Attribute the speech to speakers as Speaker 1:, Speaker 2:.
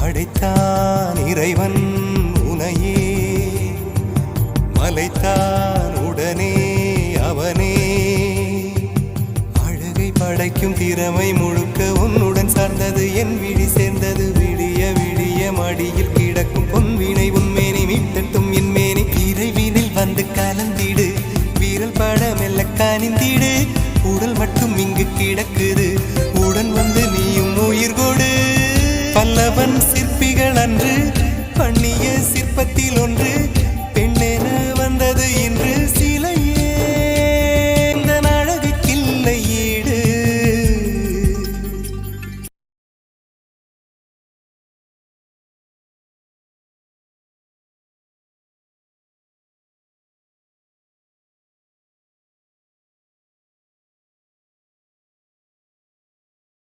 Speaker 1: படைத்தான் இறைவன் உனையே மலைத்தான் உடனே அவனே அழகை படைக்கும் திறமை முழுக்க உன்னுடன் சார்ந்தது என் விழி சேர்ந்தது விடிய விடிய மடியில் கிடக்கும் பொன்வினை உன்மேனி மீட்டட்டும் என் மேனி இறைவினில் வந்து கலந்திடு வீரல் பட மெல்ல காணிந்திடு உடல் மட்டும் இங்கு கிடக்குது உடன் வந்து நீயும் உயிர் கொடு பல்லவன்